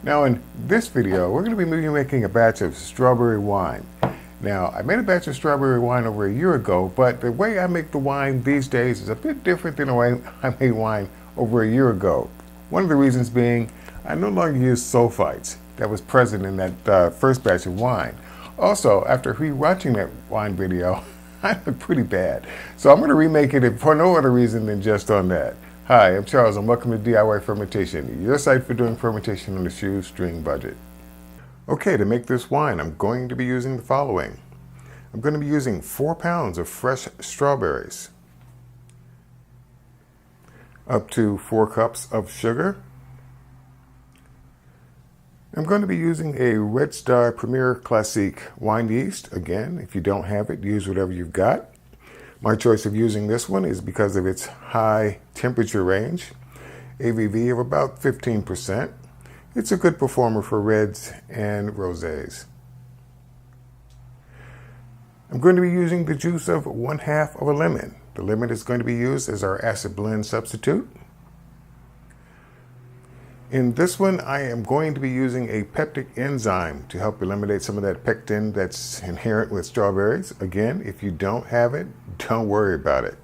Now in this video, we're going to be making a batch of strawberry wine. Now, I made a batch of strawberry wine over a year ago, but the way I make the wine these days is a bit different than the way I made wine over a year ago. One of the reasons being, I no longer use sulfites that was present in that first batch of wine. Also, after rewatching that wine video, I look pretty bad. So I'm going to remake it for no other reason than just on that. Hi, I'm Charles and welcome to DIY Fermentation, your site for doing fermentation on a shoestring budget. Okay, to make this wine, I'm going to be using the following. I'm going to be using 4 pounds of fresh strawberries, up to 4 cups of sugar. I'm going to be using a Red Star Premier Classique wine yeast. Again, if you don't have it, use whatever you've got. My choice of using this one is because of its high temperature range, ABV of about 15%. It's a good performer for reds and rosés. I'm going to be using the juice of 1/2 of a lemon. The lemon is going to be used as our acid blend substitute. In this one, I am going to be using a peptic enzyme to help eliminate some of that pectin that's inherent with strawberries. Again, if you don't have it, don't worry about it.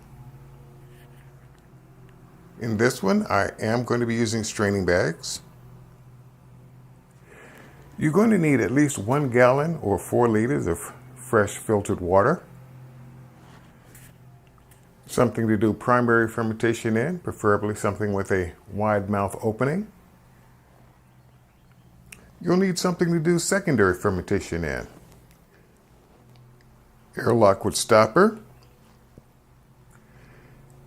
In this one, I am going to be using straining bags. You're going to need at least 1 gallon or 4 liters of fresh filtered water. Something to do primary fermentation in, preferably something with a wide mouth opening. You'll need something to do secondary fermentation in. Airlock with stopper.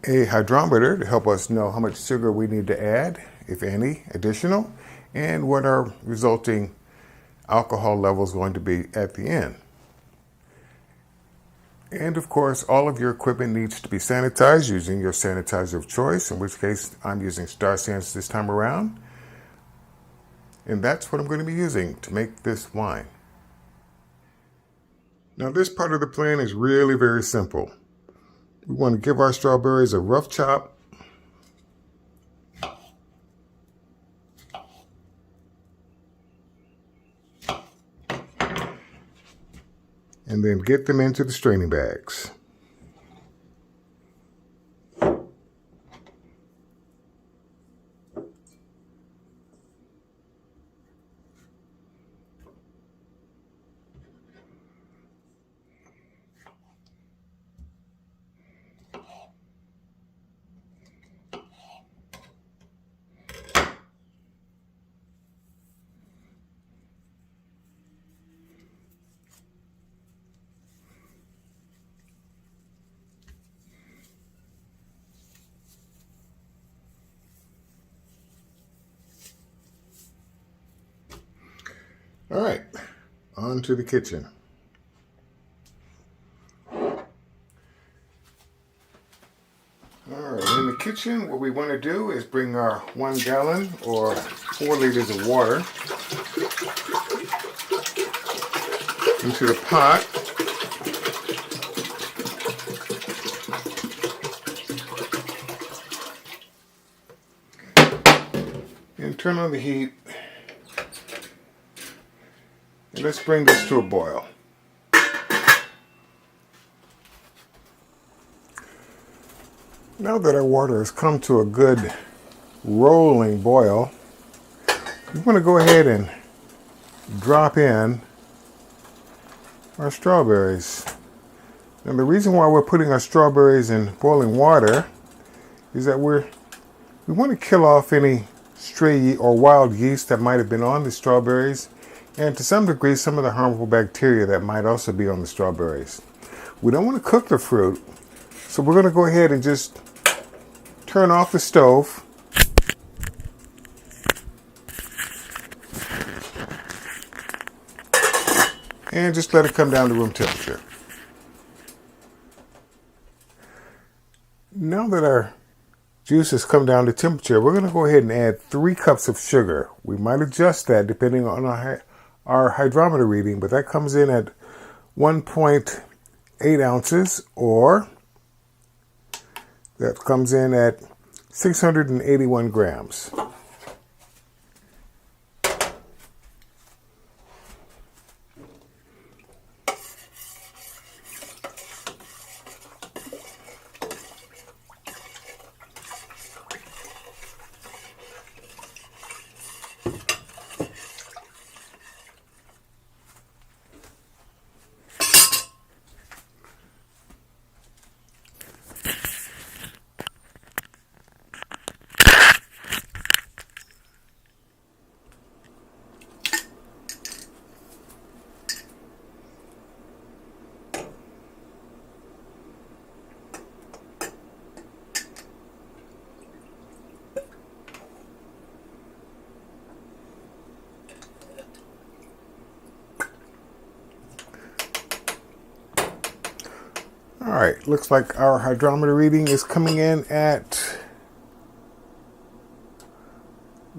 A hydrometer to help us know how much sugar we need to add, if any, additional, and what our resulting alcohol level is going to be at the end. And of course, all of your equipment needs to be sanitized using your sanitizer of choice, in which case I'm using Star Sans this time around. And that's what I'm going to be using to make this wine. Now this part of the plan is really very simple. We want to give our strawberries a rough chop. And then get them into the straining bags. All right, on to the kitchen. All right, in the kitchen, what we want to do is bring our 1 gallon or 4 liters of water into the pot. And turn on the heat. And let's bring this to a boil. Now that our water has come to a good rolling boil, we want to go ahead and drop in our strawberries. Now the reason why we're putting our strawberries in boiling water is that we want to kill off any stray or wild yeast that might have been on the strawberries, and to some degree some of the harmful bacteria that might also be on the strawberries. We don't want to cook the fruit, so we're going to go ahead and just turn off the stove. And just let it come down to room temperature. Now that our juice has come down to temperature, we're going to go ahead and add 3 cups of sugar. We might adjust that depending on our hydrometer reading, but that comes in at 1.8 ounces, or That comes in at 681 grams. All right, looks like our hydrometer reading is coming in at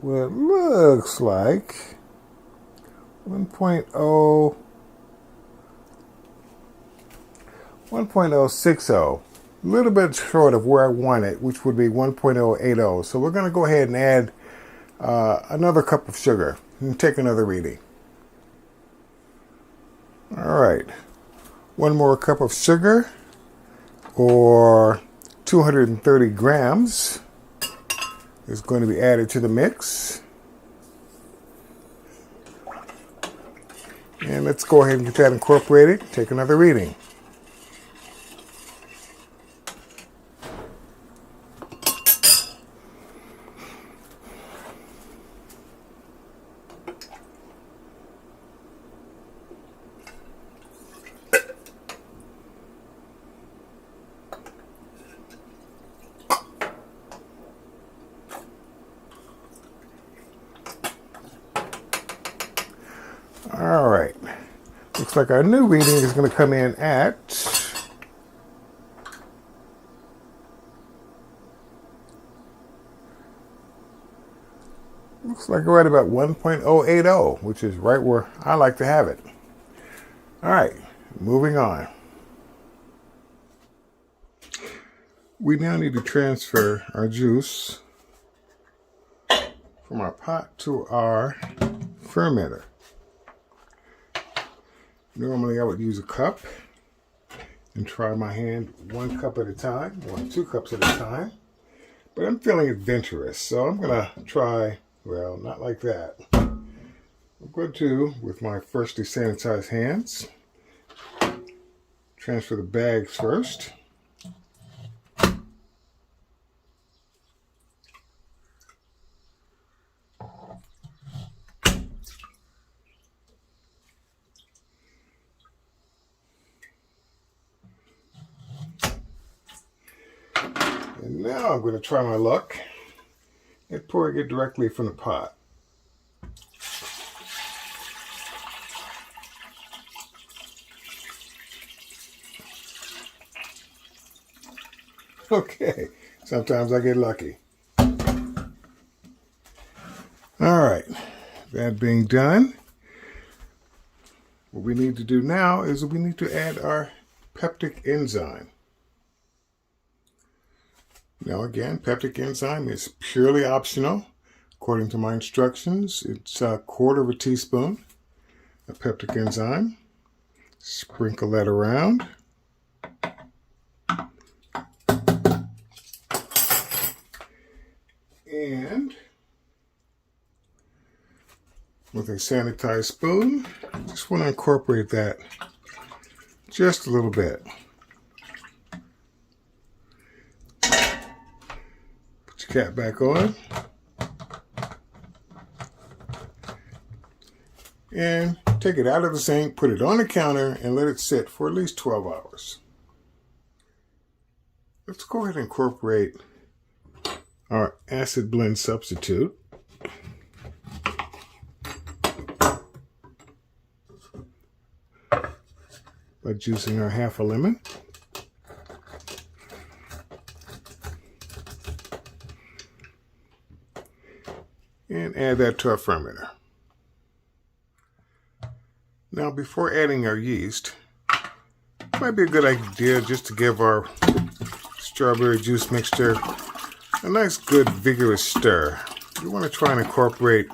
what looks like 1.060, a little bit short of where I want it, which would be 1.080. So we're going to go ahead and add another cup of sugar and take another reading. All right, one more cup of sugar, or 230 grams, is going to be added to the mix. And let's go ahead and get that incorporated. Take another reading. All right, looks like our new reading is going to come in at right about 1.080, which is right where I like to have it. All right, moving on. We now need to transfer our juice from our pot to our fermenter. Normally I would use a cup and try my hand 1 cup at a time, or 2 cups at a time. But I'm feeling adventurous, so I'm going to try, well, not like that. I'm going to, with my freshly sanitized hands, transfer the bags first. And now I'm going to try my luck and pouring it directly from the pot. Okay, sometimes I get lucky. All right, that being done, what we need to do now is we need to add our peptic enzyme. Now again, peptic enzyme is purely optional. According to my instructions, it's 1/4 teaspoon of peptic enzyme. Sprinkle that around. And with a sanitized spoon, just want to incorporate that just a little bit. Put your cap back on. And take it out of the sink, put it on the counter, and let it sit for at least 12 hours. Let's go ahead and incorporate our acid blend substitute. By juicing our half a lemon. And add that to our fermenter. Now, before adding our yeast, it might be a good idea just to give our strawberry juice mixture a nice, good, vigorous stir. You want to try and incorporate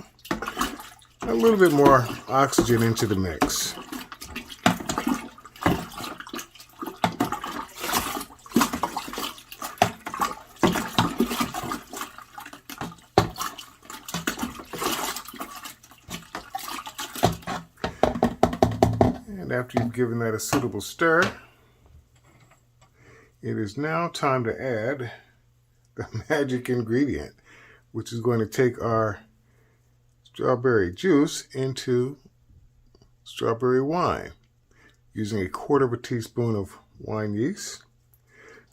a little bit more oxygen into the mix. And after you've given that a suitable stir, it is now time to add the magic ingredient, which is going to take our strawberry juice into strawberry wine using 1/4 teaspoon of wine yeast.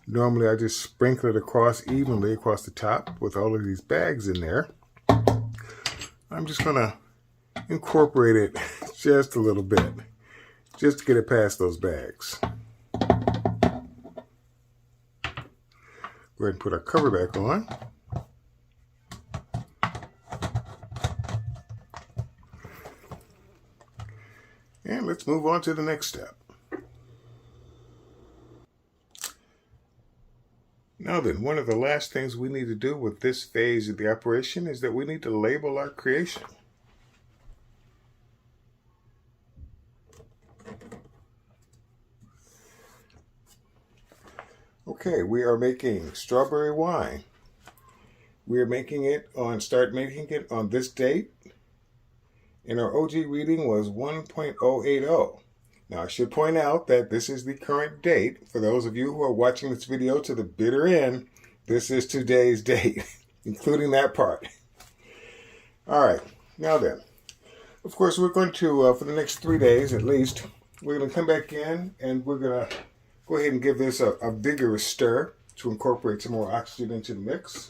Normally I just sprinkle it evenly across the top with all of these bags in there. I'm just going to incorporate it just a little bit, just to get it past those bags. Go ahead and put our cover back on. And let's move on to the next step. Now then, one of the last things we need to do with this phase of the operation is that we need to label our creation. Okay, we are making strawberry wine. We are start making it on this date, and our OG reading was 1.080. Now I should point out that this is the current date. For those of you who are watching this video to the bitter end, this is today's date, including that part. All right, now then, of course we're going to, for the next 3 days at least, we're going to come back in and we're going to go ahead and give this a vigorous stir to incorporate some more oxygen into the mix.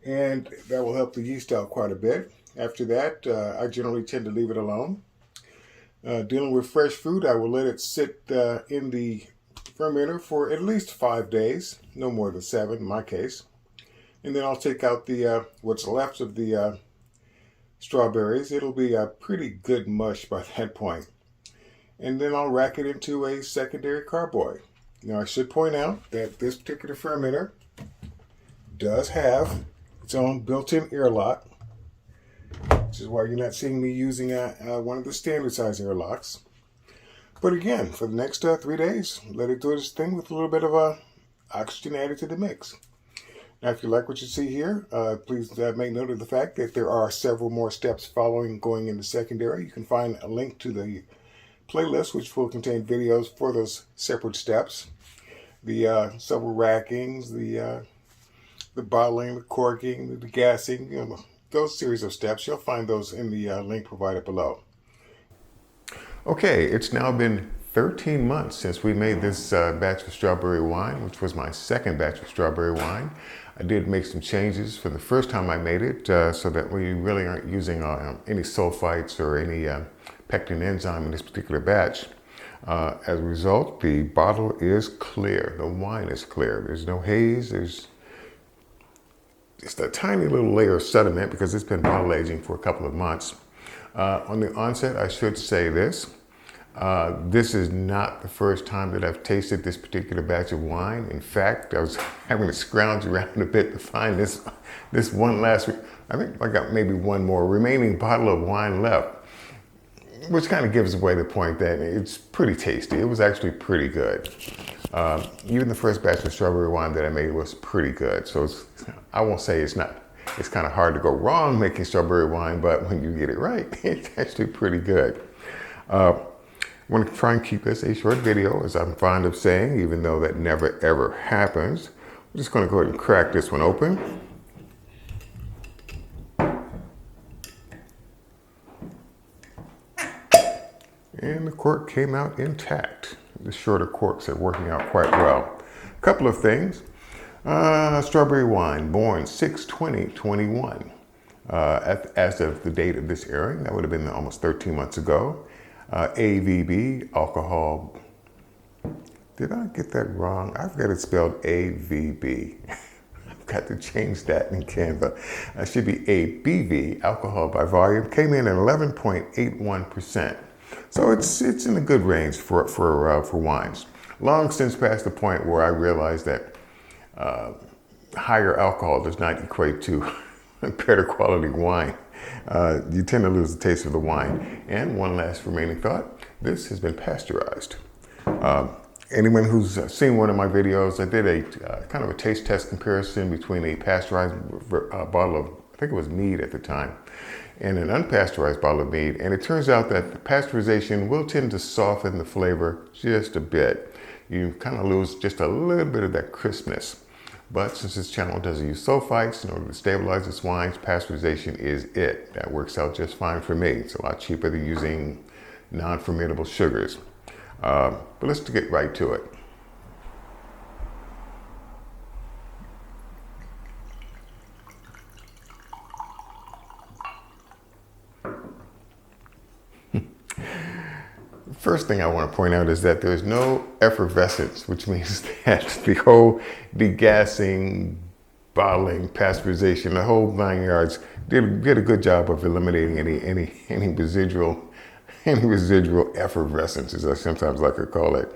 And that will help the yeast out quite a bit. After that, I generally tend to leave it alone. Dealing with fresh fruit, I will let it sit in the fermenter for at least 5 days, no more than 7 in my case. And then I'll take out the what's left of the strawberries. It'll be a pretty good mush by that point. And then I'll rack it into a secondary carboy. Now I should point out that this particular fermenter does have its own built-in airlock, which is why you're not seeing me using one of the standard size airlocks. But again, for the next 3 days, let it do its thing with a little bit of oxygen added to the mix. Now if you like what you see here, please make note of the fact that there are several more steps following going into secondary. You can find a link to the playlist, which will contain videos for those separate steps. The several rackings, the bottling, the corking, the degassing, those series of steps. You'll find those in the link provided below. Okay, it's now been 13 months since we made this batch of strawberry wine, which was my second batch of strawberry wine. I did make some changes for the first time I made it so that we really aren't using any sulfites or any pectin enzyme in this particular batch. As a result, the bottle is clear. The wine is clear. There's no haze. There's just a tiny little layer of sediment because it's been bottle aging for a couple of months. On the onset, I should say this. This is not the first time that I've tasted this particular batch of wine. In fact, I was having to scrounge around a bit to find this one last week. I think I got maybe one more remaining bottle of wine left, which kind of gives away the point that it's pretty tasty. It was actually pretty good. Even the first batch of strawberry wine that I made was pretty good. So I won't say it's not. It's kind of hard to go wrong making strawberry wine, but when you get it right, it's actually pretty good. I want to try and keep this a short video, as I'm fond of saying, even though that never ever happens. I'm just going to go ahead and crack this one open. And the cork came out intact. The shorter corks are working out quite well. A couple of things. Strawberry wine, born 6/20/21. As of the date of this airing, that would have been almost 13 months ago. ABV, alcohol. Did I get that wrong? I've got it spelled AVB. I've got to change that in Canva. It should be ABV, alcohol by volume, came in at 11.81%. So it's in a good range for wines. Long since past the point where I realized that higher alcohol does not equate to better quality wine. You tend to lose the taste of the wine. And one last remaining thought, this has been pasteurized. Anyone who's seen one of my videos, I did a kind of a taste test comparison between a pasteurized bottle of, I think it was mead at the time, and an unpasteurized bottle of mead. And it turns out that the pasteurization will tend to soften the flavor just a bit. You kind of lose just a little bit of that crispness. But since this channel doesn't use sulfites in order to stabilize its wines, pasteurization is it. That works out just fine for me. It's a lot cheaper than using non-fermentable sugars. But let's get right to it. First thing I want to point out is that there's no effervescence, which means that the whole degassing, bottling, pasteurization, the whole 9 yards did a good job of eliminating any residual effervescence, as I sometimes like to call it.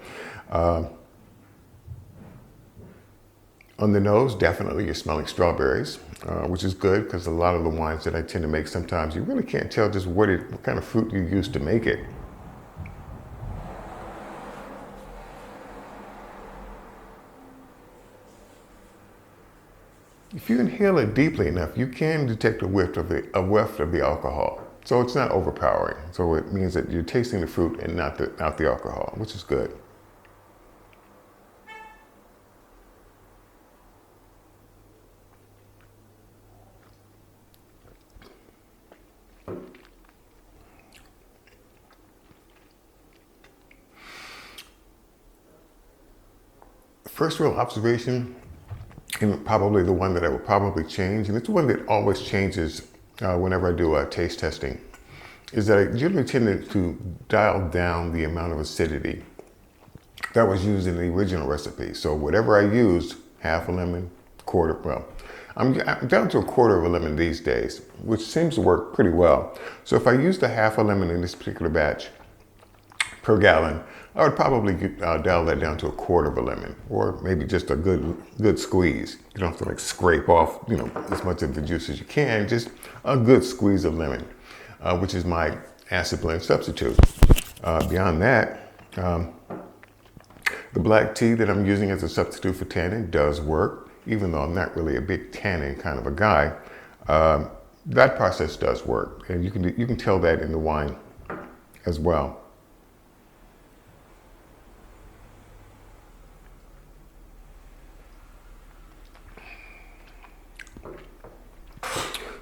On the nose, definitely you're smelling strawberries, which is good because a lot of the wines that I tend to make, sometimes you really can't tell just what kind of fruit you used to make it. If you inhale it deeply enough, you can detect a whiff of the alcohol. So it's not overpowering. So it means that you're tasting the fruit and not the alcohol, which is good. First real observation, and probably the one that I will probably change, and it's the one that always changes whenever I do taste testing, is that I generally tend to dial down the amount of acidity that was used in the original recipe. So whatever I used, half a lemon, quarter, well, I'm down to a quarter of a lemon these days, which seems to work pretty well. So if I used a half a lemon in this particular batch per gallon, I would probably dial that down to a quarter of a lemon, or maybe just a good squeeze. You don't have to like scrape off, as much of the juice as you can. Just a good squeeze of lemon, which is my acid blend substitute. Beyond that, the black tea that I'm using as a substitute for tannin does work, even though I'm not really a big tannin kind of a guy. That process does work, and you can tell that in the wine as well.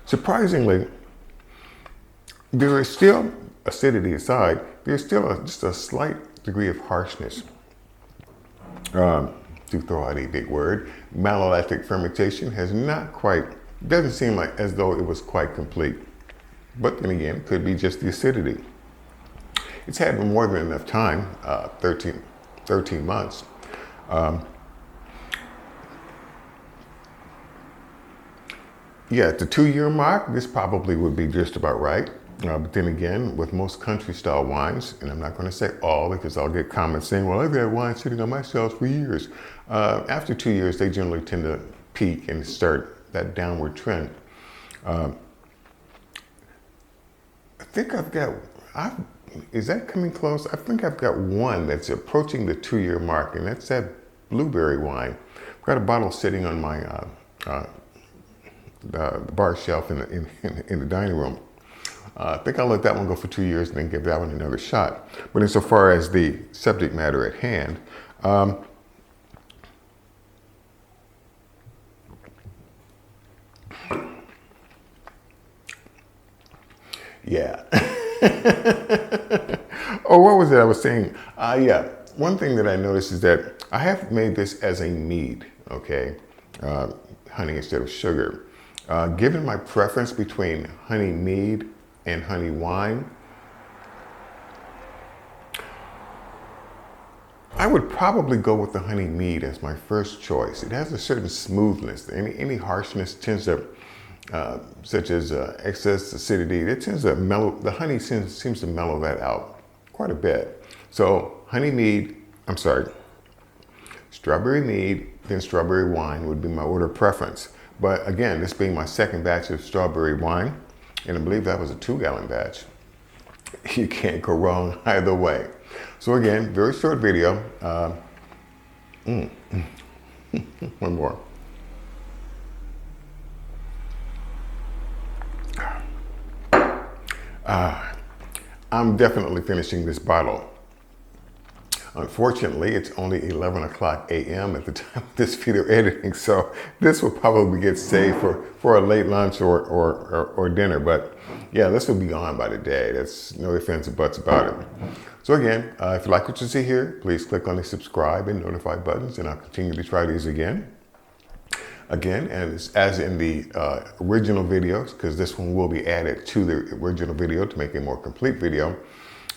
Surprisingly, there is still, acidity aside, there's still just a slight degree of harshness. To throw out a big word, malolactic fermentation has not quite, doesn't seem like as though it was quite complete. But then again, it could be just the acidity. It's had more than enough time, 13 months. Yeah, at the 2-year mark, this probably would be just about right. But then again, with most country style wines, and I'm not going to say all because I'll get comments saying, well, I've had wine sitting on my shelves for years. After 2 years, they generally tend to peak and start that downward trend. I think is that coming close? I think I've got one that's approaching the 2-year mark, and that's that blueberry wine. I've got a bottle sitting on my the bar shelf in the dining room. I think I'll let that one go for 2 years and then give that one another shot. But insofar as the subject matter at hand, yeah. Oh, what was it I was saying? Yeah, one thing that I noticed is that I have made this as a mead, okay? Honey instead of sugar. Given my preference between honey mead and honey wine, I would probably go with the honey mead as my first choice. It has a certain smoothness. Any harshness tends to, such as excess acidity, it tends to mellow, the honey seems to mellow that out quite a bit. So strawberry mead then strawberry wine would be my order of preference. But again, this being my second batch of strawberry wine, and I believe that was a 2-gallon batch, you can't go wrong either way. So again, very short video. One more. I'm definitely finishing this bottle. Unfortunately, it's only 11 o'clock a.m. at the time of this video editing, so this will probably get saved for a late lunch or dinner. But yeah, this will be gone by the day. That's no ifs, ands, or buts about it. So again, if you like what you see here, please click on the subscribe and notify buttons, and I'll continue to try these again. Again, as in the original videos, because this one will be added to the original video to make a more complete video.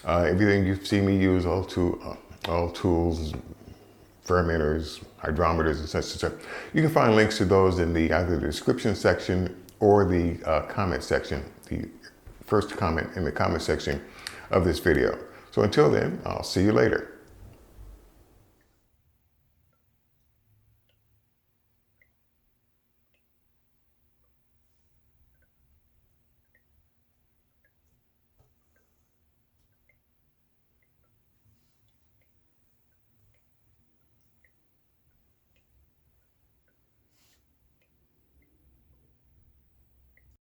Everything you see me use, all tools, fermenters, hydrometers, and such. You can find links to those in either the description section or the comment section, the first comment in the comment section of this video. So until then, I'll see you later.